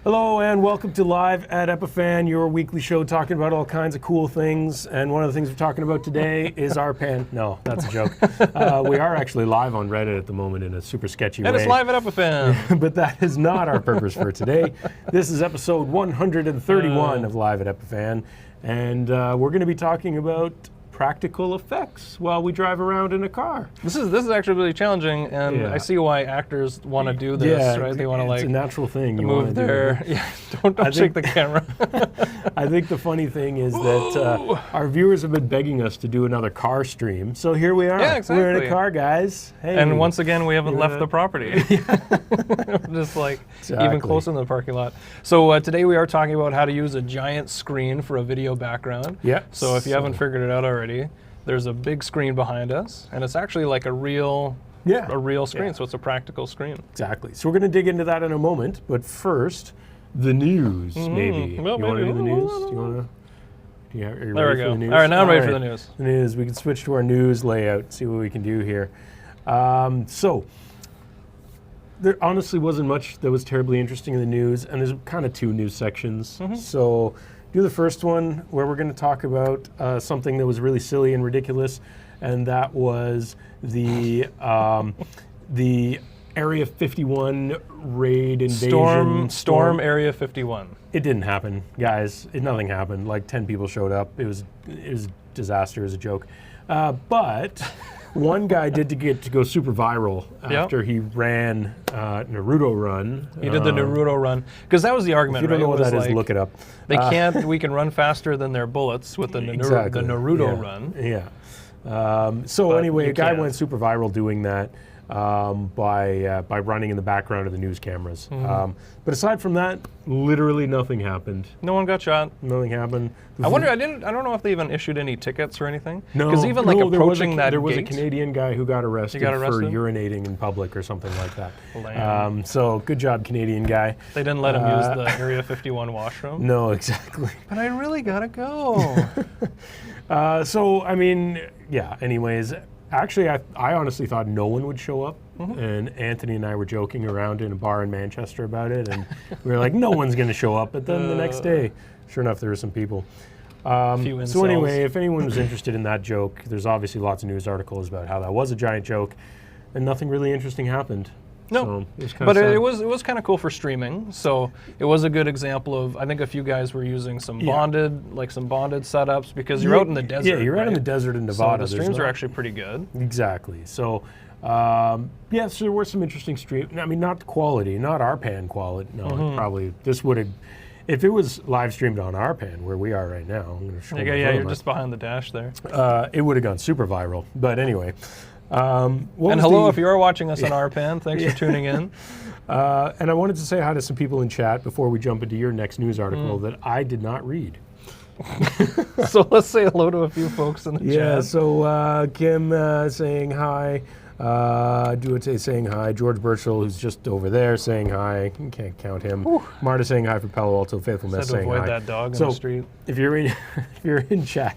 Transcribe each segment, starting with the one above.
Hello and welcome to Live at Epiphan, your weekly show talking about all kinds of cool things. And one of the things we're talking about today is our pan. No, that's a joke. We are actually live on Reddit at the moment in a super sketchy way. And it's Live at Epiphan. But that is not our purpose for today. This is episode 131 of Live at Epiphan. And we're going to be talking about practical effects while we drive around in a car. This is actually really challenging, and I see why actors want to do this, right? They want to it's a natural thing. You move their don't shake the camera. I think the funny thing is that our viewers have been begging us to do another car stream, so here we are. Yeah, exactly. We're in a car, guys. Hey. And once again, we haven't left the property. Just like even closer in the parking lot. So today we are talking about how to use a giant screen for a video background. Yeah. So if you haven't figured it out already, there's a big screen behind us, and it's actually like a real screen, so it's a practical screen. Exactly. So we're going to dig into that in a moment, but first, the news, maybe. Well, you want to do the news? Do you want to? Yeah, are you ready for the news? All right, now I'm ready for the news. The news. We can switch to our news layout, see what we can do here. So, there honestly wasn't much that was terribly interesting in the news, and there's kind of two news sections. So, do the first one where we're going to talk about something that was really silly and ridiculous, and that was the Area 51 raid invasion. Storm Area 51. It didn't happen, guys. Nothing happened. Like 10 people showed up. It was a disaster. It was a joke. But one guy did get to go super viral after he ran Naruto Run. He did the Naruto Run because that was the argument. If you don't know what that is, look it up. They can't. We can run faster than their bullets with the Naruto Run. Yeah. So anyway, a guy went super viral doing that by running in the background of the news cameras. But aside from that, literally nothing happened. No one got shot. Nothing happened. I wonder. I don't know if they even issued any tickets or anything. No, because even like approaching there was a Canadian guy who got arrested for urinating in public or something like that. So good job, Canadian guy. They didn't let him use the Area 51 washroom. No, exactly. But I really gotta go. So I mean, yeah. Anyways. Actually, I honestly thought no one would show up, and Anthony and I were joking around in a bar in Manchester about it, and we were like, no one's going to show up. But then the next day, sure enough, there were some people. So anyway, if anyone was interested in that joke, there's obviously lots of news articles about how that was a giant joke, and nothing really interesting happened. No, so it was kind of cool for streaming. So it was a good example of, I think a few guys were using some bonded setups because you're out in the desert. Yeah, you're out in the desert in Nevada. So the streams are actually pretty good. Exactly. So so there were some interesting streams. I mean, not quality, not our pan quality. No, probably this would have. If it was live streamed on our pan where we are right now, I'm going to show you. Yeah, you're just behind the dash there. It would have gone super viral. But anyway. And hello, if you are watching us on RPAN, thanks for tuning in. And I wanted to say hi to some people in chat before we jump into your nenext news article that I did not read. So let's say hello to a few folks in the chat. Yeah, so Kim saying hi. Duate saying hi. George Birchall, who's just over there, saying hi. You can't count him. Whew. Marta saying hi for Palo Alto. Faithful Mess saying hi. Avoid that dog in the street. If you're in chat,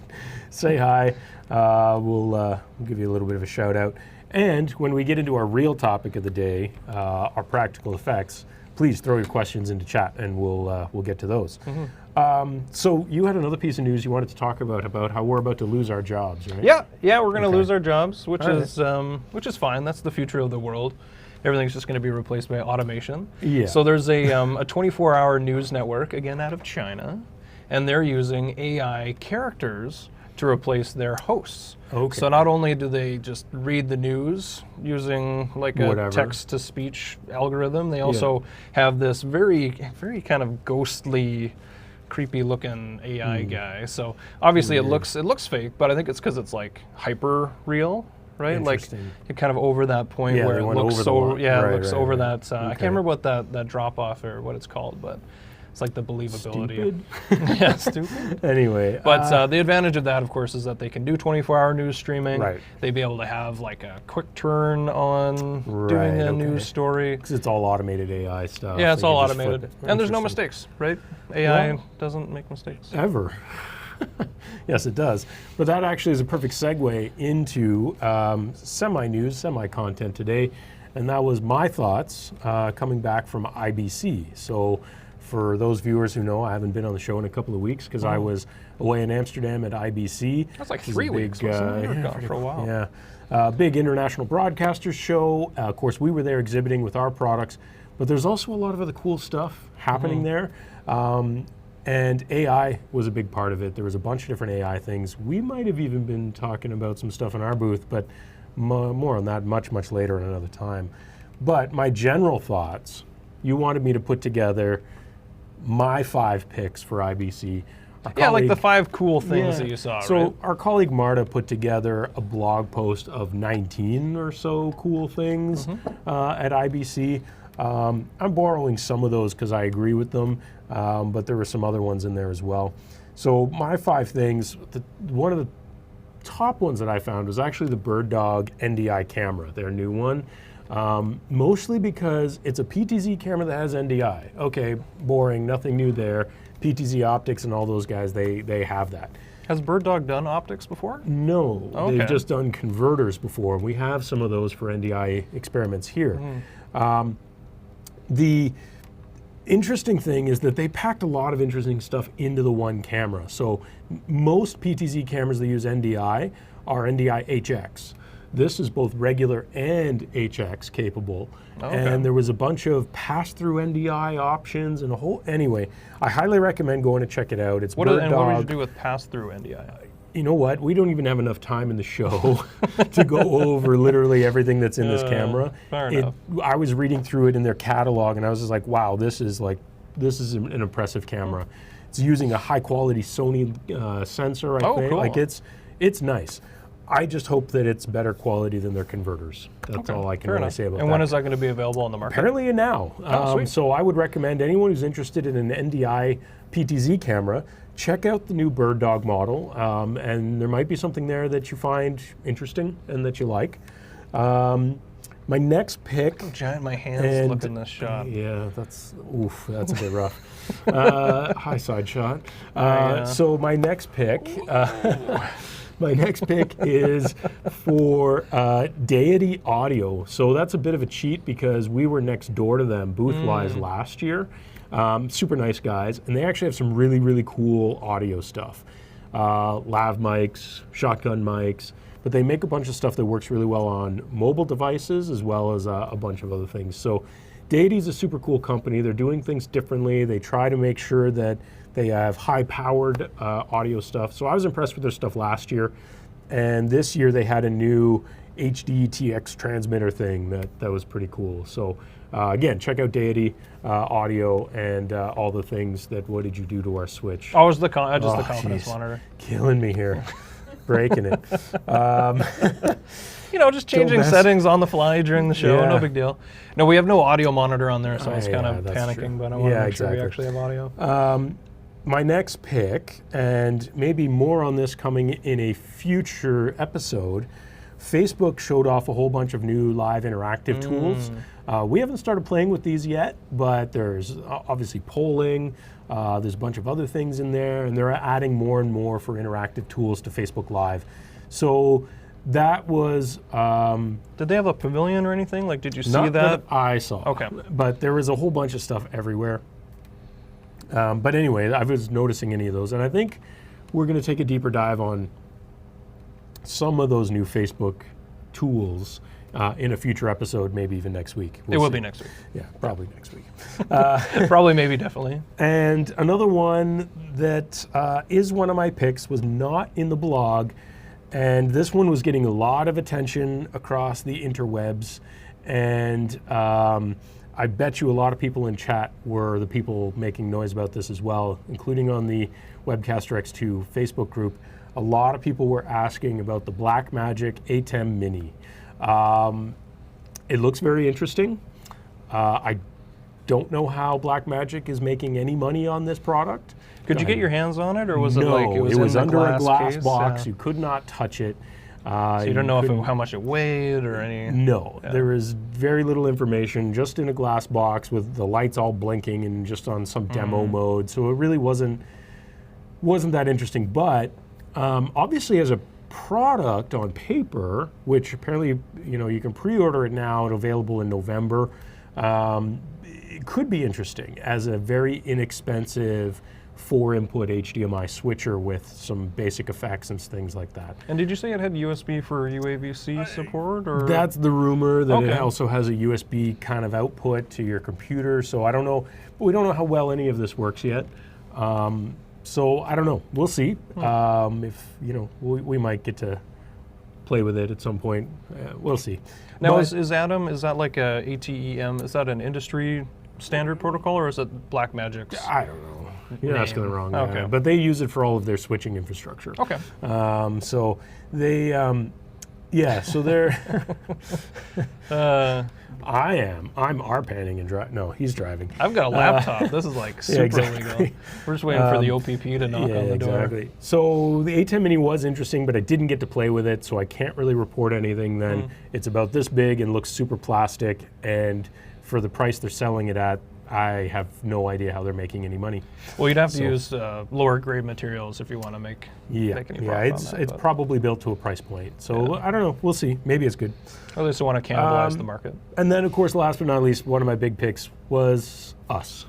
say hi. We'll give you a little bit of a shout out. And when we get into our real topic of the day, our practical effects, please throw your questions into chat and we'll get to those. So you had another piece of news you wanted to talk about how we're about to lose our jobs, right? Yeah, we're going to lose our jobs, which is fine. That's the future of the world. Everything's just going to be replaced by automation. Yeah. So there's a 24-hour news network, again out of China, and they're using AI characters to replace their hosts. Okay. So not only do they just read the news using like a text-to-speech algorithm, they also have this very, very kind of ghostly, creepy-looking AI guy. So obviously it looks fake, but I think it's because it's like hyper real, right? Like it kind of over that point where it looks so over that. I can't remember what that drop off or what it's called, but. It's like the believability. Stupid. Yeah, stupid. Anyway. But the advantage of that, of course, is that they can do 24-hour news streaming. Right. They'd be able to have like a quick turn on doing a news story. Because it's all automated AI stuff. Yeah, it's all automated. And there's no mistakes, right? AI doesn't make mistakes. Ever. Yes, it does. But that actually is a perfect segue into semi-news, semi-content today. And that was my thoughts coming back from IBC. So For those viewers who know, I haven't been on the show in a couple of weeks because I was away in Amsterdam at IBC. That's like 3 weeks. Wasn't it? Gone for a while. Yeah. Big international broadcasters show. Of course, we were there exhibiting with our products, but there's also a lot of other cool stuff happening there. And AI was a big part of it. There was a bunch of different AI things. We might have even been talking about some stuff in our booth, but more on that much later at another time. But my general thoughts, you wanted me to put together my 5 picks for IBC. Like the 5 cool things that you saw, So our colleague Marta put together a blog post of 19 or so cool things at IBC. I'm borrowing some of those because I agree with them, but there were some other ones in there as well. So my 5 things, one of the top ones that I found was actually the BirdDog NDI camera, their new one. Mostly because it's a PTZ camera that has NDI. Okay, boring, nothing new there. PTZ Optics and all those guys, they have that. Has BirdDog done optics before? No, they've just done converters before. We have some of those for NDI experiments here. The interesting thing is that they packed a lot of interesting stuff into the one camera. So most PTZ cameras that use NDI are NDI HX. This is both regular and HX capable. And there was a bunch of pass-through NDI options and a whole, anyway, I highly recommend going to check it out. It's BirdDog. And what would you do with pass-through NDI? You know what? We don't even have enough time in the show to go over literally everything that's in this camera. Fair enough. I was reading through it in their catalog and I was just like, wow, this is an impressive camera. It's using a high-quality Sony sensor, I think. Cool. Like it's nice. I just hope that it's better quality than their converters. That's all I can really say about that. And when is that going to be available on the market? Apparently now. Sweet. So I would recommend anyone who's interested in an NDI PTZ camera, check out the new BirdDog model, and there might be something there that you find interesting and that you like. My next pick. Look how giant my hands look in this shot. Yeah, that's a bit rough. High side shot. So my next pick. My next pick is for Deity Audio. So that's a bit of a cheat because we were next door to them booth-wise last year. Super nice guys. And they actually have some really, really cool audio stuff. Lav mics, shotgun mics. But they make a bunch of stuff that works really well on mobile devices as well as a bunch of other things. So Deity's a super cool company. They're doing things differently. They try to make sure that they have high-powered audio stuff. So I was impressed with their stuff last year. And this year they had a new HD TX transmitter thing that was pretty cool. So again, check out Deity Audio and all the things that, what did you do to our Switch? Oh, just the confidence monitor. Killing me here. Breaking it. Just changing settings on the fly during the show, no big deal. No, we have no audio monitor on there, so I was kind of panicking, but I want to make sure we actually have audio. My next pick, and maybe more on this coming in a future episode, Facebook showed off a whole bunch of new live interactive tools. We haven't started playing with these yet, but there's obviously polling, there's a bunch of other things in there, and they're adding more and more for interactive tools to Facebook Live. So that was... did they have a pavilion or anything? Like, did you see not that? I saw. Okay. But there was a whole bunch of stuff everywhere. But anyway, I was noticing any of those, and I think we're going to take a deeper dive on some of those new Facebook tools in a future episode, maybe even next week. It will be next week. Yeah, probably next week. Probably, maybe, definitely. And another one that is one of my picks was not in the blog, and this one was getting a lot of attention across the interwebs, and I bet you a lot of people in chat were the people making noise about this as well, including on the Webcaster X2 Facebook group. A lot of people were asking about the Blackmagic ATEM Mini. It looks very interesting. I don't know how Blackmagic is making any money on this product. Could you get your hands on it, or was it like it was in under a glass case? box? You could not touch it. So you don't know how much it weighed or any? No, there is very little information, just in a glass box with the lights all blinking and just on some demo mode. So it really wasn't that interesting. But obviously as a product on paper, which apparently you can pre-order it now and available in November, it could be interesting as a very inexpensive 4-input HDMI switcher with some basic effects and things like that. And did you say it had USB for UAVC support? Or? That's the rumor, that it also has a USB kind of output to your computer. So I don't know, but we don't know how well any of this works yet. So I don't know. We'll see. If we might get to play with it at some point. We'll see. Now, is Atom, is that like a ATEM? Is that an industry standard protocol, or is it Blackmagic's? I don't know. You're asking the wrong guy. But they use it for all of their switching infrastructure. Okay. So they, so they're. I'm R-panning and driving. No, he's driving. I've got a laptop. This is like super illegal. We're just waiting for the OPP to knock on the door. Exactly. So the A10 Mini was interesting, but I didn't get to play with it, so I can't really report anything then. It's about this big and looks super plastic, and for the price they're selling it at, I have no idea how they're making any money. Well, you'd have to use lower grade materials if you want to make any profit on that. It's probably built to a price point. So I don't know. We'll see. Maybe it's good. Or at least they want to cannibalize the market. And then, of course, last but not least, one of my big picks was us.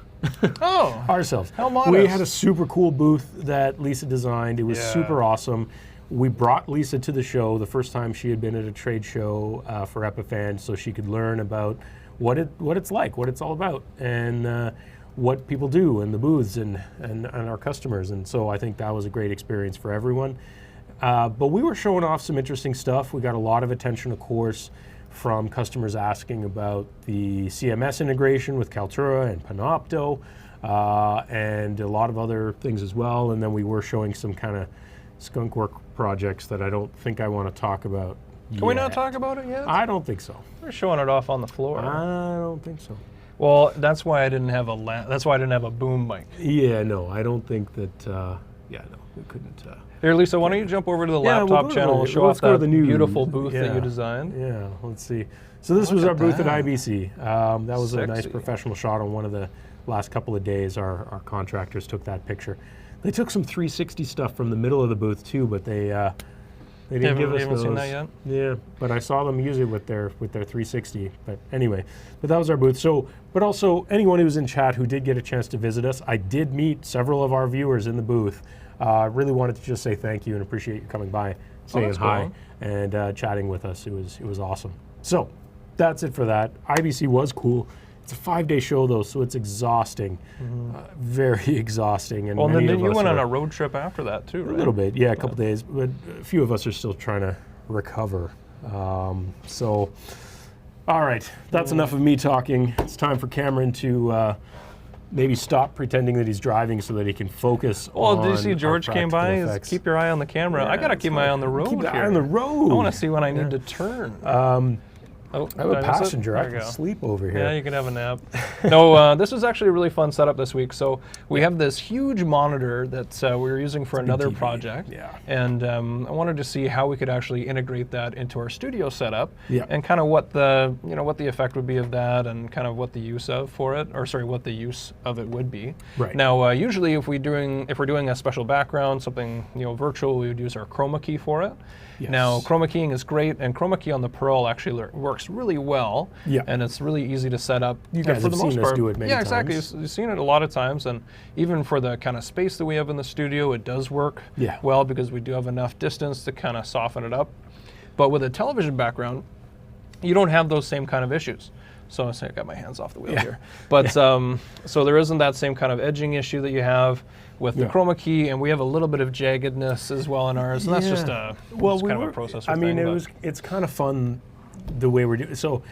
Ourselves. How modest. We had a super cool booth that Lisa designed. It was super awesome. We brought Lisa to the show the first time she had been at a trade show for Epiphan, so she could learn about what it's like, what it's all about, and what people do in the booths and our customers. And so I think that was a great experience for everyone. But we were showing off some interesting stuff. We got a lot of attention, of course, from customers asking about the CMS integration with Kaltura and Panopto, and a lot of other things as well. And then we were showing some kind of skunkwork projects that I don't think I want to talk about. Can we not talk about it yet? I don't think so. We're showing it off on the floor. I don't think so. Well, that's why I didn't have a boom mic. Yeah, no, I don't think that. No, we couldn't. Here, Lisa, why don't you jump over to the laptop channel and show off that beautiful booth that you designed? Yeah, let's see. So this was our booth at IBC. That was a nice professional shot on one of the last couple of days. Our contractors took that picture. They took some 360 stuff from the middle of the booth too, but they didn't give us those. Seen that yet? Yeah, but I saw them use it with their 360. But anyway, that was our booth. So, but also anyone who was in chat who did get a chance to visit us, I did meet several of our viewers in the booth. I really wanted to just say thank you and appreciate you coming by, saying hi, and chatting with us. It was awesome. So that's it for that. IBC was cool. It's a 5-day show though, so it's exhausting, very exhausting. And well, then you went on a road trip after that too, right? A little bit, yeah, a couple days, but a few of us are still trying to recover. So, all right, that's enough of me talking. It's time for Cameron to maybe stop pretending that he's driving so that he can focus on. Well, did you see George came by? Keep your eye on the camera. Yeah, I gotta keep my eye on the road. Keep the eye on the road. I want to see when I need to turn. I have a passenger. I can sleep over here. Yeah, you can have a nap. No, this was actually a really fun setup this week. So we have this huge monitor that we were using for another project. Yeah. And I wanted to see how we could actually integrate that into our studio setup. Yeah. And kind of what the what the effect would be of that, and kind of what the use of what the use of it would be. Right. Now, usually if we're doing a special background, something virtual, we would use our chroma key for it. Yes. Now, chroma keying is great, and chroma key on the Pearl actually works really well. Yeah. And it's really easy to set up. You guys have seen us do it many times. Yeah, exactly. You've seen it a lot of times, and even for the kind of space that we have in the studio, it does work well because we do have enough distance to kind of soften it up. But with a television background, you don't have those same kind of issues. So I got my hands off the wheel here. But so there isn't that same kind of edging issue that you have with the chroma key, and we have a little bit of jaggedness as well in ours, and that's just kind of a processor thing. I mean, it's kind of fun the way we're doing. So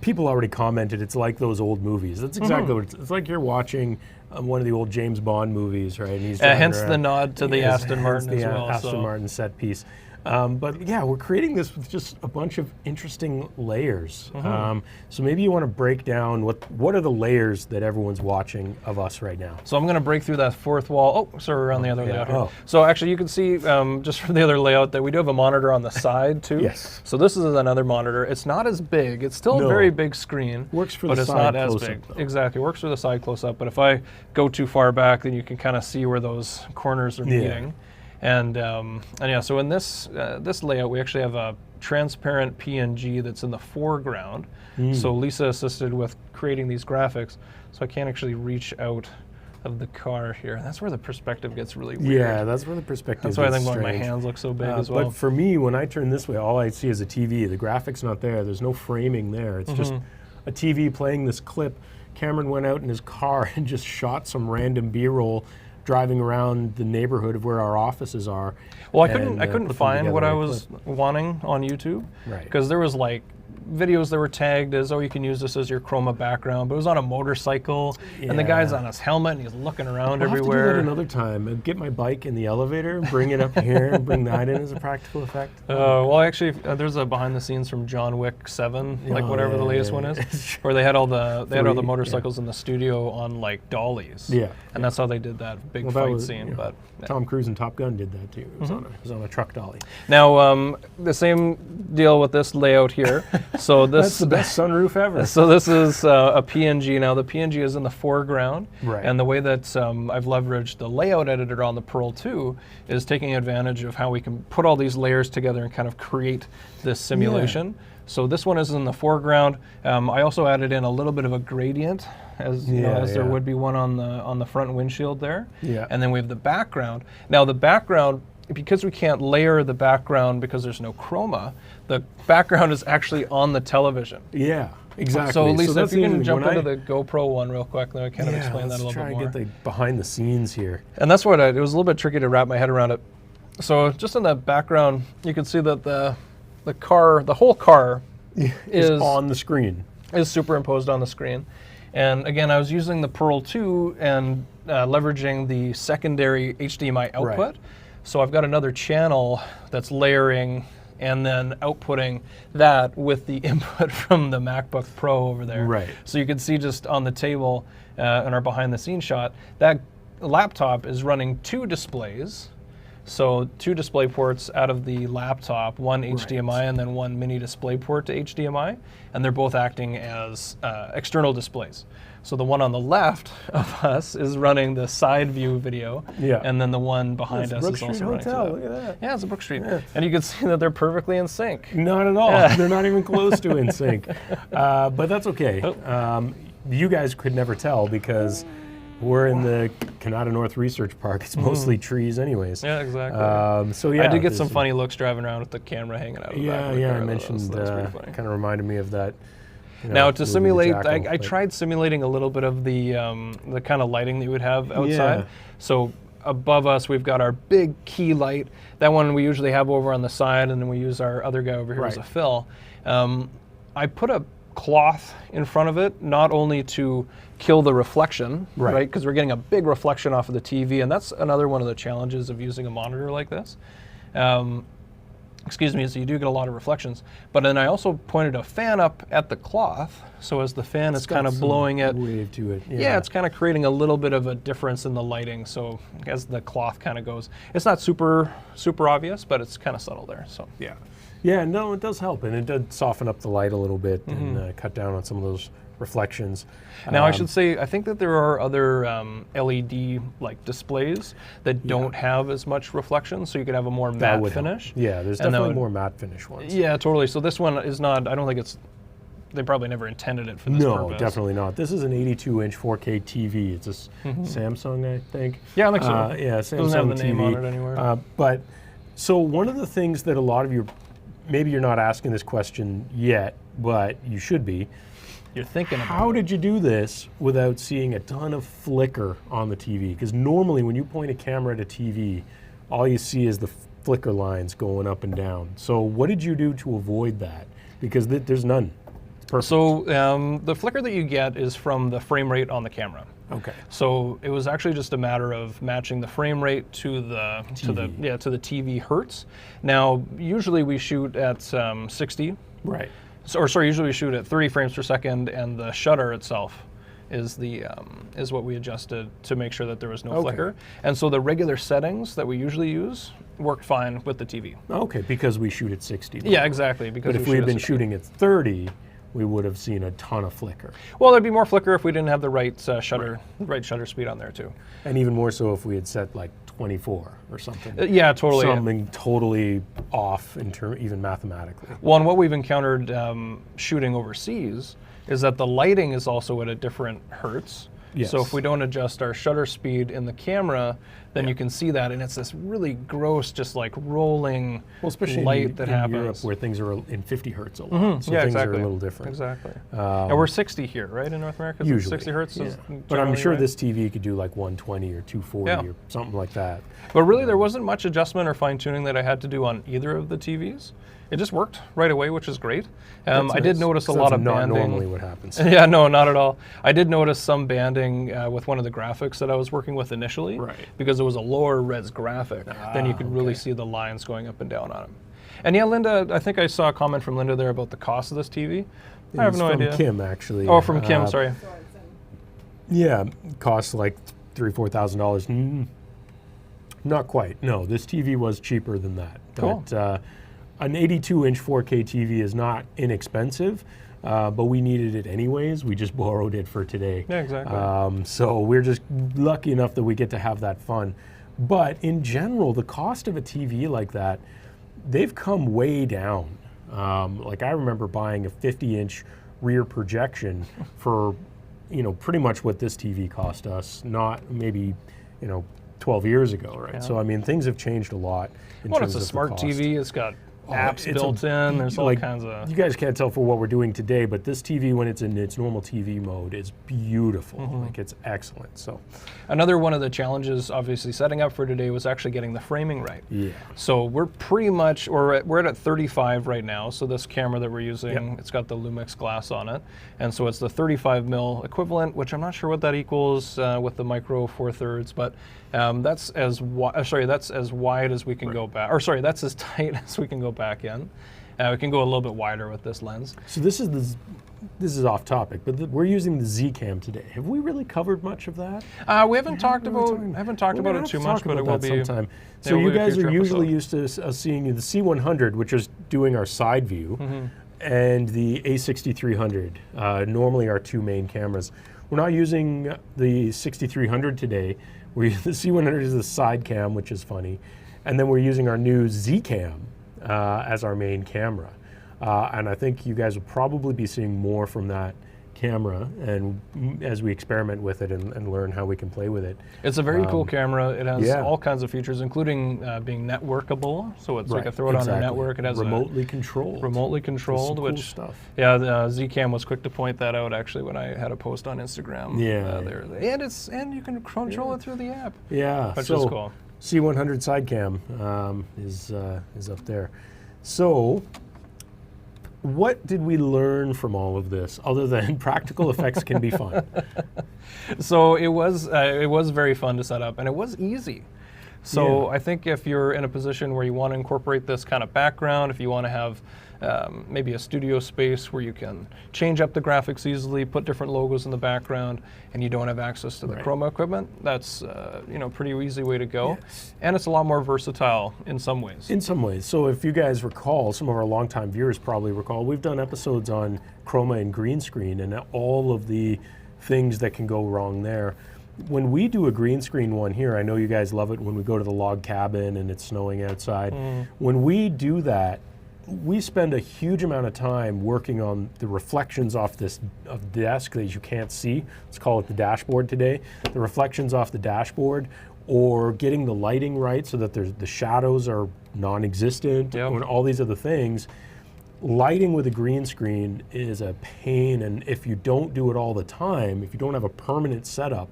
people already commented it's like those old movies. That's exactly what it's like. You're watching one of the old James Bond movies, right? And he's hence the nod to the Aston Martin as well. Aston Martin set piece. But yeah, we're creating this with just a bunch of interesting layers. So maybe you want to break down what are the layers that everyone's watching of us right now. So I'm going to break through that fourth wall. Oh, sorry, we're on the other layout here. So actually you can see just from the other layout that we do have a monitor on the side too. Yes. So this is another monitor. It's not as big. It's still a very big screen. Works for the side close-up. Exactly, works for the side close-up. But if I go too far back, then you can kind of see where those corners are meeting. And yeah, so in this layout, we actually have a transparent PNG that's in the foreground. So Lisa assisted with creating these graphics. so I can't actually reach out of the car here. That's where the perspective gets really weird. Yeah, that's where the perspective That's why I gets think my strange. hands look so big as well. But for me, when I turn this way, all I see is a TV. The graphics not there. There's no framing there. It's just a TV playing this clip. Cameron went out in his car and just shot some random B-roll driving around the neighborhood of where our offices are. Well, I couldn't put them find what together I in a was clip. wanting on YouTube, Right. because there was like videos that were tagged as, oh, you can use this as your chroma background, but it was on a motorcycle, and the guy's on his helmet, and he's looking around I'll everywhere. have to do that another time. I'd get my bike in the elevator, bring it up here, and bring that in as a practical effect. Well, actually, there's a behind the scenes from John Wick 7, like whatever the latest one is, where they had all the motorcycles in the studio on like dollies. Yeah. And that's how they did that big fight scene. But Tom Cruise and Top Gun did that too. It was, it was on a truck dolly. now, the same deal with this layout here. So this That's the best sunroof ever. So this is a PNG. Now the PNG is in the foreground, Right. and the way that I've leveraged the layout editor on the Pearl 2 is taking advantage of how we can put all these layers together and kind of create this simulation. So this one is in the foreground. I also added in a little bit of a gradient, as there would be one on the front windshield there. Yeah. And then we have the background. Now the background, because we can't layer the background because there's no chroma, the background is actually on the television. Yeah, exactly. So Lisa, that's if you the can thing. jump When into the GoPro one real quick, then I kind of explain that a little bit more. Let's try and get the behind the scenes here. And that's what it was a little bit tricky to wrap my head around it. So just in the background, you can see that the whole car is on the screen. Is superimposed on the screen. And again, I was using the Pearl 2 and leveraging the secondary HDMI output. Right. So I've got another channel that's layering and then outputting that with the input from the MacBook Pro over there. Right. So you can see just on the table in our behind the scenes shot, that laptop is running 2 displays. So 2 display ports out of the laptop, one HDMI and then one mini display port to HDMI, and they're both acting as external displays. So the one on the left of us is running the side view video, and then the one behind us is also running Hotel. that. Look at that. Yeah, it's a Brook Street. Yeah. And you can see that they're perfectly in sync. Not at all. They're not even close to in sync. But that's okay. You guys could never tell because we're in the Canada North Research Park. It's mostly trees anyways. Yeah, exactly. So yeah, I did get some funny looks driving around with the camera hanging out of the back of the car. I mentioned that kind of reminded me of that. Now to simulate, I tried simulating a little bit of the kind of lighting that you would have outside. So above us, we've got our big key light. That one we usually have over on the side, and then we use our other guy over here as a fill. I put a cloth in front of it, not only to kill the reflection, right? Because we're getting a big reflection off of the TV, and that's another one of the challenges of using a monitor like this. Excuse me, so you do get a lot of reflections. But then I also pointed a fan up at the cloth, so as the fan is kind of blowing it, wave to it. Yeah, it's kind of creating a little bit of a difference in the lighting. So as the cloth kind of goes, it's not super obvious, but it's kind of subtle there. So yeah, no, it does help, and it does soften up the light a little bit and cut down on some of those reflections. Now I should say, I think that there are other LED like displays that don't have as much reflection, so you could have a more matte finish. Yeah, there's definitely more matte finish ones. Yeah, totally. So this one is not, I don't think it's, they probably never intended it for this purpose. No, definitely not. This is an 82-inch 4K TV. It's a Samsung, I think. Yeah, I think so. Yeah, Samsung doesn't have the TV. name on it anywhere. But so one of the things that a lot of you, maybe you're not asking this question yet, but you should be. You're thinking about How did you do this without seeing a ton of flicker on the TV? Because normally when you point a camera at a TV, all you see is the flicker lines going up and down. So what did you do to avoid that? Because there's none. It's perfect. So the flicker that you get is from the frame rate on the camera. Okay. So it was actually just a matter of matching the frame rate to the TV hertz. Now usually we shoot at 60. Right. So, or sorry, usually we shoot at 30 frames per second, and the shutter itself is what we adjusted to make sure that there was no flicker. And so the regular settings that we usually use worked fine with the TV. Okay, because we shoot at 60. Yeah, exactly. Because but if we had been shooting at 30, we would have seen a ton of flicker. Well, there'd be more flicker if we didn't have the right shutter speed on there too. And even more so if we had set like 24 or something. Yeah, totally. Something totally off in even mathematically. Well, and what we've encountered shooting overseas is that the lighting is also at a different hertz. Yes. So if we don't adjust our shutter speed in the camera, then you can see that, and it's this really gross, just like rolling especially light that in happens. Europe, where things are in 50 hertz a lot, so things are a little different. Exactly. And we're 60 here, right, in North America? So Usually, 60 hertz is but I'm sure right? this TV could do like 120 or 240 or something like that. But really, there wasn't much adjustment or fine-tuning that I had to do on either of the TVs. It just worked right away, which is great. I did notice a lot of banding. Not normally what happens. Yeah, no, not at all. I did notice some banding with one of the graphics that I was working with initially, because it was a lower res graphic. Then you could really see the lines going up and down on them. And yeah, Linda, I think I saw a comment from Linda there about the cost of this TV. I have no idea. From Kim, actually. Oh, from Kim, sorry. Yeah, costs like $3,000-4,000. Not quite. No, this TV was cheaper than that. Cool. But, an 82-inch 4K TV is not inexpensive, but we needed it anyways. We just borrowed it for today. Yeah, exactly. So we're just lucky enough that we get to have that fun. But in general, the cost of a TV like that, they've come way down. Like I remember buying a 50-inch rear projection for, pretty much what this TV cost us, not maybe, 12 years ago, right? Yeah. So I mean, things have changed a lot. Well, it's a smart TV. It's got apps built in. There's all kinds of. You guys can't tell for what we're doing today, but this TV, when it's in its normal TV mode, is beautiful. Like it's excellent. So, another one of the challenges, obviously, setting up for today was actually getting the framing right. Yeah. So we're pretty much, we're at 35 right now. So this camera that we're using, it's got the Lumix glass on it, and so it's the 35 mil equivalent, which I'm not sure what that equals with the micro 4/3, but that's as that's as wide as we can go back. Or sorry, that's as tight as we can go back in. We can go a little bit wider with this lens. So this is off topic, but we're using the Z Cam today. Have we really covered much of that? We haven't talked about it too much, but it will be sometime. So you guys are usually used to us seeing the C100, which is doing our side view, and the A6300. Normally our two main cameras. We're not using the 6300 today. The C100 is the side cam, which is funny, and then we're using our new Z Cam as our main camera. And I think you guys will probably be seeing more from that camera, and as we experiment with it and learn how we can play with it. It's a very cool camera. It has all kinds of features, including being networkable. So it's like a throw it on a network. It has remotely controlled, which cool stuff. Yeah, the Zcam was quick to point that out actually when I had a post on Instagram. There, and you can control it through the app. Yeah, which is cool. C100 side cam is up there. So, what did we learn from all of this, other than practical effects can be fun? So it was very fun to set up, and it was easy. So I think if you're in a position where you want to incorporate this kind of background, if you want to have maybe a studio space where you can change up the graphics easily, put different logos in the background, and you don't have access to the chroma equipment, that's pretty easy way to go. Yes. And it's a lot more versatile in some ways. In some ways. So if you guys recall, some of our longtime viewers probably recall, we've done episodes on chroma and green screen and all of the things that can go wrong there. When we do a green screen one here, I know you guys love it when we go to the log cabin and it's snowing outside. When we do that, we spend a huge amount of time working on the reflections off this desk that you can't see. Let's call it the dashboard today. The reflections off the dashboard, or getting the lighting right so that the shadows are non-existent, and all these other things. Lighting with a green screen is a pain, and if you don't do it all the time, if you don't have a permanent setup,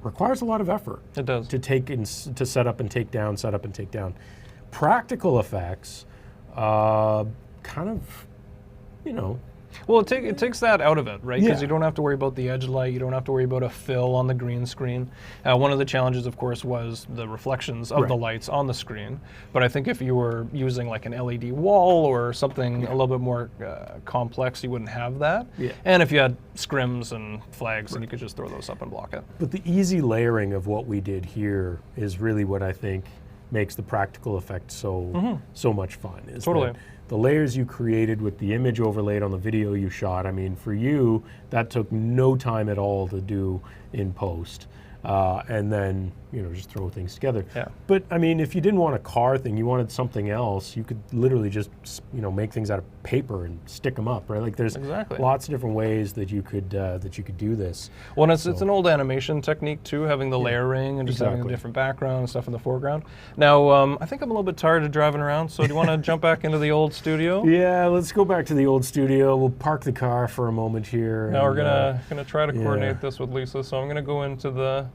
requires a lot of effort. It does. To set up and take down, set up and take down. Practical effects, kind of, Well, it takes that out of it, right? Because you don't have to worry about the edge light. You don't have to worry about a fill on the green screen. One of the challenges, of course, was the reflections of the lights on the screen. But I think if you were using like an LED wall or something a little bit more complex, you wouldn't have that. And if you had scrims and flags, then you could just throw those up and block it. But the easy layering of what we did here is really what I think makes the practical effect so much fun. Is the layers you created with the image overlaid on the video you shot, I mean, for you, that took no time at all to do in post. And then, you know, just throw things together. Yeah. But I mean, if you didn't want a car thing, you wanted something else, you could literally just, you know, make things out of paper and stick them up, right? Like there's lots of different ways that you could do this. Well, and it's an old animation technique too, having the layering and just having a different background and stuff in the foreground. Now, I think I'm a little bit tired of driving around, so do you want to jump back into the old studio? Yeah, let's go back to the old studio. We'll park the car for a moment here. Now we're gonna try to coordinate this with Lisa, so I'm gonna go into the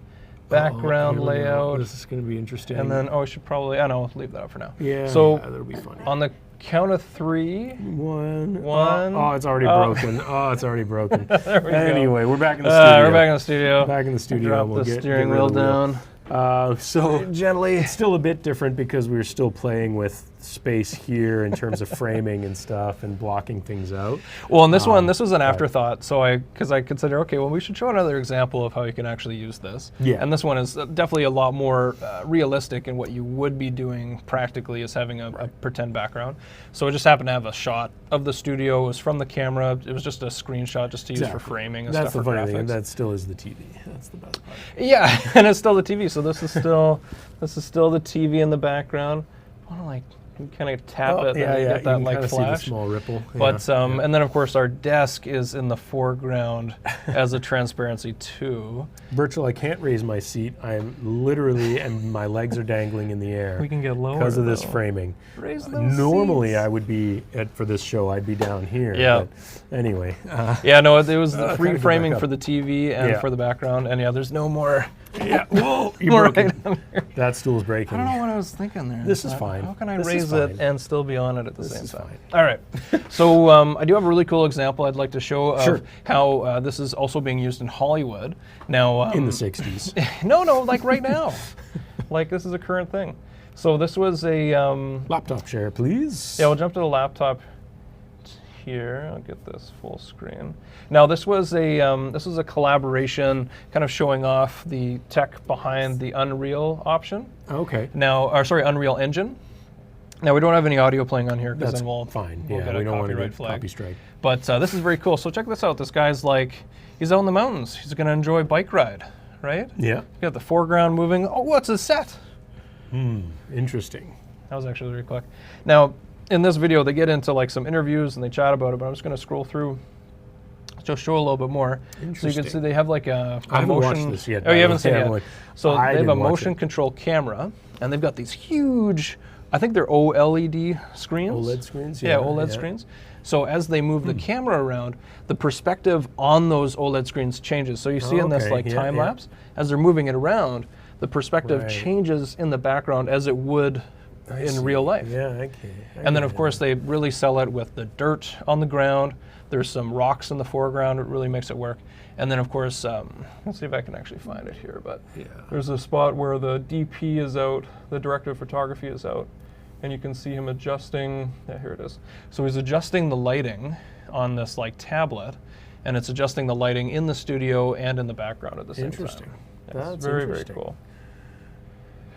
background layout. This is going to be interesting. And then, I should probably, I'll leave that up for now. Yeah, so that'll be funny. On the count of 3. One. One. Oh, it's already broken. Oh, it's already broken. There we anyway, we're back in the studio. We're back in the studio. Back in the studio. Drop we'll the steering wheel down. So gently. It's still a bit different because we're still playing with space here in terms of framing and stuff and blocking things out. Well, in this one, this was an afterthought. So because I consider, okay, well, we should show another example of how you can actually use this. Yeah. And this one is definitely a lot more realistic, and what you would be doing practically is having a pretend background. So I just happened to have a shot of the studio. It was from the camera. It was just a screenshot just to use for framing and That's stuff. The for funny graphics. thing, and that still is the TV. That's the best part. Yeah, and it's still the TV. So this is still the TV in the background. I want to like kind of tap it and get that like flash. See the small ripple. But and then of course our desk is in the foreground as a transparency too. Virtual, I can't raise my seat. I'm literally, and my legs are dangling in the air. We can get lower because of this framing. Raise those Normally, seats. I would be for this show. I'd be down here. Yeah. But anyway. Yeah. No, it was the free framing up. for the TV and for the background, and there's no more. Yeah. Whoa! You broke it. That stool's breaking. I don't know what I was thinking there. This is fine. How can I this raise it and still be on it at the same time? Fine. All right. So I do have a really cool example I'd like to show of how this is also being used in Hollywood. Now in the 60s. No, like right now. Like this is a current thing. So this was a laptop share, please. Yeah, we'll jump to the laptop here. I'll get this full screen. Now this was a collaboration, kind of showing off the tech behind the Unreal option. Okay. Now, Unreal Engine. Now we don't have any audio playing on here because then we'll fine. We'll get we a don't want to copyright get flag. copy strike. But this is very cool. So check this out. This guy's he's out in the mountains. He's going to enjoy a bike ride, right? Yeah. You got the foreground moving. Oh, what's a set? Interesting. That was actually very quick. Now, in this video, they get into like some interviews and they chat about it, but I'm just going to scroll through to show a little bit more. So you can see they have like a I haven't motion. watched this yet. Oh, you haven't seen it yet. So I they have a didn't watch motion it. control camera, and they've got these huge, I think they're OLED screens. OLED screens? Yeah, OLED screens. So as they move the camera around, the perspective on those OLED screens changes. So you see in this like time lapse, as they're moving it around, the perspective changes in the background as it would in real life. Yeah, okay. And then of course they really sell it with the dirt on the ground. There's some rocks in the foreground. It really makes it work. And then of course, let's see if I can actually find it here. But there's a spot where the DP is out, the director of photography is out, and you can see him adjusting. Yeah, here it is. So he's adjusting the lighting on this like tablet, and it's adjusting the lighting in the studio and in the background at the same time. Interesting. Yeah, That's very interesting. very cool.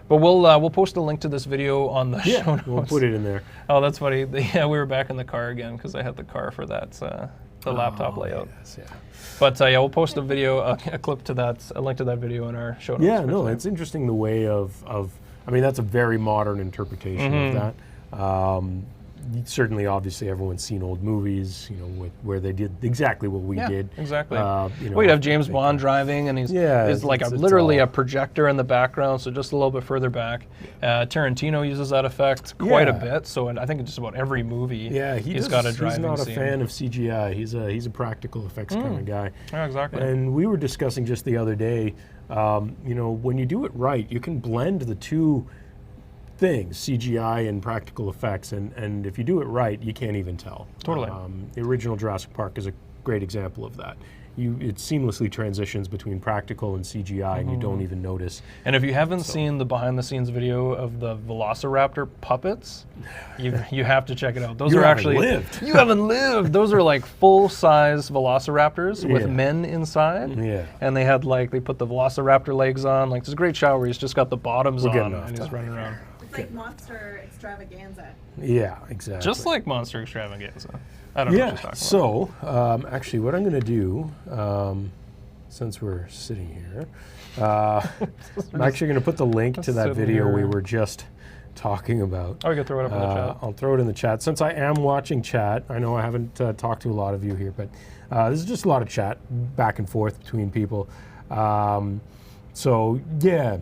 But we'll post a link to this video on the show notes. We'll put it in there. Oh, that's funny. Yeah, we were back in the car again because I had the car for that the laptop layout. Yes, yeah. But we'll post a video, a clip to that, a link to that video in our show notes. Yeah, no, it's interesting the way of. I mean, that's a very modern interpretation of that. Certainly, obviously, everyone's seen old movies, you know, where they did exactly what we did. Exactly. You know, well, you'd have James Bond driving, and he's like literally a projector in the background, so just a little bit further back. Tarantino uses that effect quite a bit, so I think in just about every movie, he's got a driving scene. He's not a fan of CGI. He's a practical effects kind of guy. Yeah, exactly. And we were discussing just the other day, you know, when you do it right, you can blend the two things, CGI and practical effects, and if you do it right, you can't even tell. Totally. The original Jurassic Park is a great example of that. It seamlessly transitions between practical and CGI, and you don't even notice. And if you haven't seen the behind-the-scenes video of the Velociraptor puppets, you have to check it out. Those are actually you haven't lived. Those are like full-size Velociraptors with men inside. Yeah. And they put the Velociraptor legs on. Like, there's a great shot where he's just got the bottoms on and he's running around. like Monster Extravaganza. Yeah, exactly. Just like Monster Extravaganza. I don't know what she's talking So, actually, what I'm going to do, since we're sitting here, I'm actually going to put the link to that video we were just talking about. Oh, you can throw it up in the chat. I'll throw it in the chat. Since I am watching chat, I know I haven't talked to a lot of you here, but this is just a lot of chat back and forth between people. So, yeah,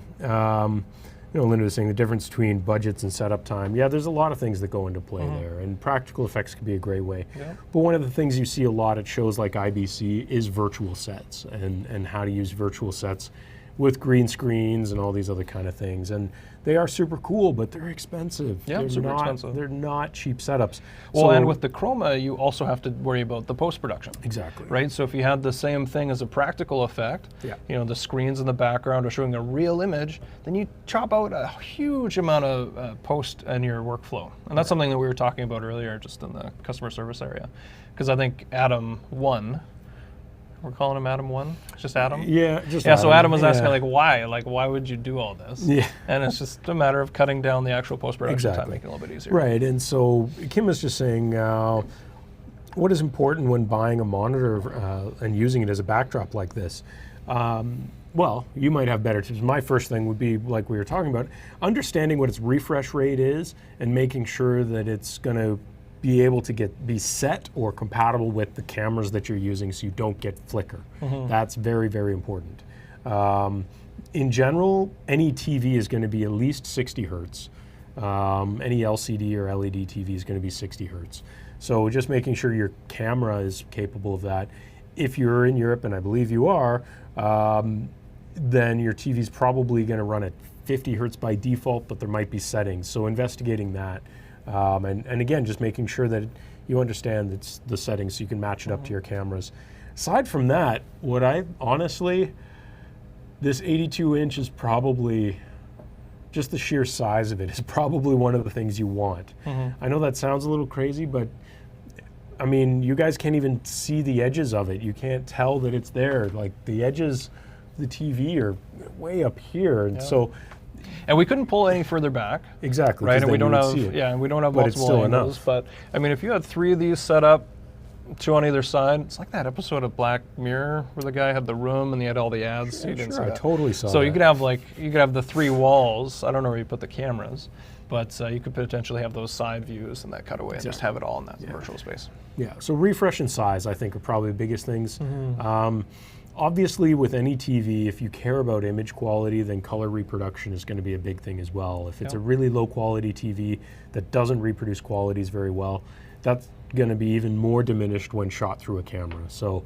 Linda was saying the difference between budgets and setup time. Yeah, there's a lot of things that go into play there, and practical effects can be a great way. Yeah. But one of the things you see a lot at shows like IBC is virtual sets and how to use virtual sets with green screens and all these other kind of things. And they are super cool, but they're expensive. Yeah, they're super expensive. They're not cheap setups. Well, So- and with the chroma, you also have to worry about the post-production. Exactly. Right? So if you had the same thing as a practical effect, Yeah. the screens in the background are showing a real image, then you chop out a huge amount of post in your workflow. And that's something that we were talking about earlier just in the customer service area. Because I think Adam 1, we're calling him Adam 1? Just Adam? Yeah, just Yeah, so Adam was asking, yeah. like, why? Like, why would you do all this? Yeah. And it's just a matter of cutting down the actual post-production time, Exactly. making it a little bit easier. Right, and so Kim was just saying, what is important when buying a monitor and using it as a backdrop like this? Well, you might have better tips. My first thing would be, like we were talking about, understanding what its refresh rate is and making sure that it's going to be able to be set or compatible with the cameras that you're using so you don't get flicker. That's very, very important. In general, any TV is going to be at least 60 hertz. Any LCD or LED TV is going to be 60 hertz. So just making sure your camera is capable of that. If you're in Europe, and I believe you are, then your TV is probably going to run at 50 hertz by default, but there might be settings. So investigating that. And again, just making sure that you understand the settings so you can match it up to your cameras. Aside from that, this 82-inch is probably, just the sheer size of it is probably one of the things you want. I know that sounds a little crazy, but I mean, you guys can't even see the edges of it. You can't tell that it's there. Like the edges of the TV are way up here. And so, and we couldn't pull any further back. Exactly. Right, and we don't see have it. and we don't have But it's multiple still angles. enough. But I mean, if you had 3 of these set up, 2 on either side, it's like that episode of Black Mirror where the guy had the room and he had all the ads. Yeah, You didn't sure, see I that. totally saw So that. you could have the 3 walls. I don't know where you put the cameras, but you could potentially have those side views and that cutaway and just have it all in that virtual space. Yeah, so refresh and size, I think, are probably the biggest things. Obviously, with any TV, if you care about image quality, then color reproduction is going to be a big thing as well. If it's a really low quality TV that doesn't reproduce qualities very well, that's going to be even more diminished when shot through a camera. So,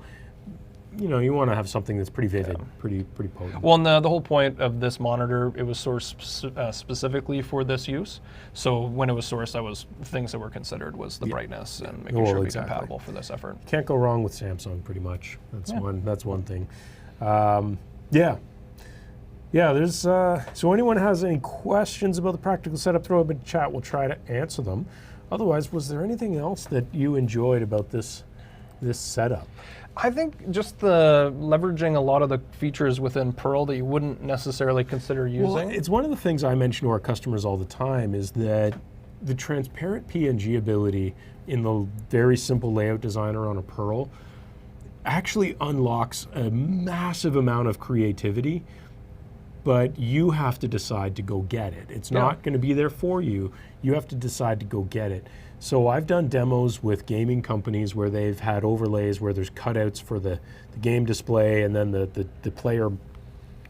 you want to have something that's pretty vivid, pretty potent. Well, and the whole point of this monitor, it was sourced specifically for this use. So when it was sourced, that was things that were considered was the brightness and making sure it was compatible for this effort. Can't go wrong with Samsung, pretty much. That's one thing. Yeah, there's, so anyone has any questions about the practical setup, throw up in chat, we'll try to answer them. Otherwise, was there anything else that you enjoyed about this setup? I think just the leveraging a lot of the features within Pearl that you wouldn't necessarily consider using. Well, it's one of the things I mention to our customers all the time is that the transparent PNG ability in the very simple layout designer on a Pearl actually unlocks a massive amount of creativity, but you have to decide to go get it. It's not going to be there for you. You have to decide to go get it. So I've done demos with gaming companies where they've had overlays where there's cutouts for the game display and then the player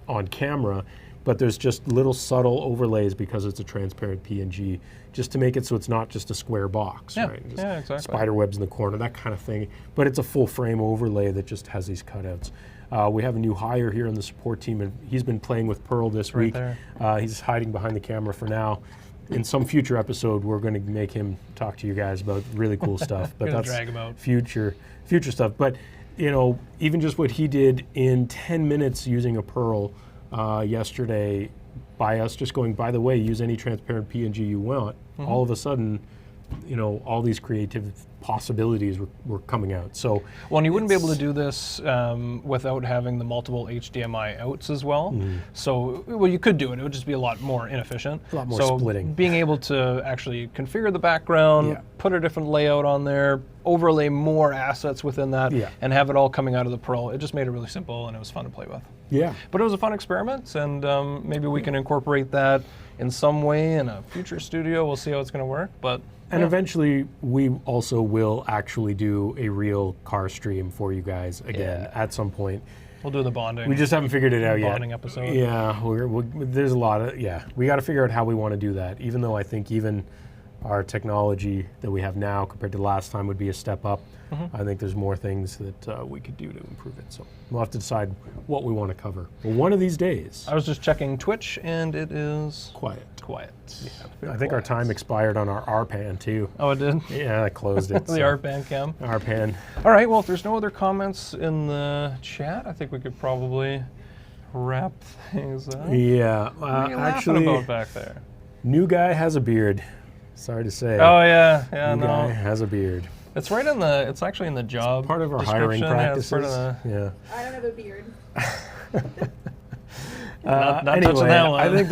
on camera, but there's just little subtle overlays because it's a transparent PNG, just to make it so it's not just a square box, right? Just exactly. spider webs in the corner, that kind of thing. But it's a full frame overlay that just has these cutouts. We have a new hire here on the support team, and he's been playing with Pearl this week. He's hiding behind the camera for now. In some future episode, we're going to make him talk to you guys about really cool stuff. But that's drag him out. future stuff. But even just what he did in 10 minutes using a Pearl yesterday, by us just going, by the way, use any transparent PNG you want. All of a sudden, all these creative possibilities were coming out. So, well, and you wouldn't be able to do this without having the multiple HDMI outs as well. So, well, you could do it. It would just be a lot more inefficient. A lot more so splitting. Being able to actually configure the background, put a different layout on there, overlay more assets within that, and have it all coming out of the Pro. It just made it really simple, and it was fun to play with. Yeah. But it was a fun experiment, and maybe we can incorporate that in some way in a future studio. We'll see how it's going to work. And eventually, we also will actually do a real car stream for you guys again at some point. We'll do the bonding. We just haven't figured it out yet. Bonding episode. Yeah, there's a lot of, we got to figure out how we want to do that. Even though I think even our technology that we have now compared to last time would be a step up, I think there's more things that we could do to improve it. So we'll have to decide what we want to cover. But one of these days. I was just checking Twitch, and it is quiet. Yeah, I think our time expired on our RPAN too. Oh, it did? Yeah, I closed it. The RPAN cam. RPAN. All right, well, if there's no other comments in the chat, I think we could probably wrap things up. Yeah, What are you actually, laughing about back there? New guy has a beard. Sorry to say. Oh, yeah, New guy has a beard. It's right in the, it's actually in the job It's part of our hiring practices. Yeah. I don't have a beard. Not anyway, touching that one. I think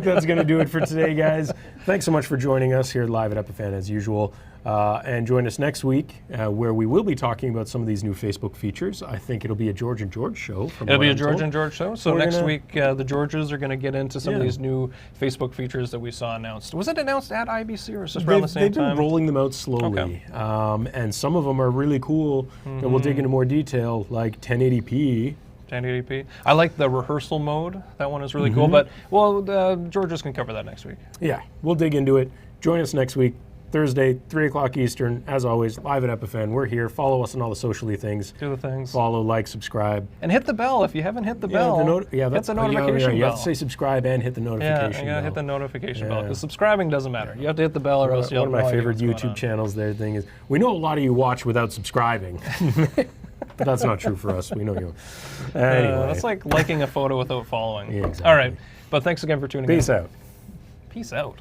that's going to do it for today, guys. Thanks so much for joining us here live at Epiphan as usual. And join us next week where we will be talking about some of these new Facebook features. I think it'll be a George and George show. It'll be a George and George show. So next week, the Georges are going to get into some of these new Facebook features that we saw announced. Was it announced at IBC or just around the same time? They've been rolling them out slowly. Okay. And some of them are really cool. And we'll dig into more detail, like 1080p. 1080p. I like the rehearsal mode. That one is really cool. But, well, Georges can cover that next week. Yeah, we'll dig into it. Join us next week. Thursday, 3 o'clock Eastern, as always, live at Epiphan. We're here. Follow us on all the socially things. Do the things. Follow, like, subscribe. And hit the bell if you haven't hit the bell. That's the notification bell. You have to say subscribe and hit the notification bell. Yeah, you gotta hit the notification bell, because subscribing doesn't matter. You have to hit the bell or else you'll One of my favorite YouTube channels there thing is, we know a lot of you watch without subscribing. But that's not true for us. We know you. Anyway. That's like liking a photo without following. Yeah, exactly. All right. But thanks again for tuning in. Peace out. Peace out.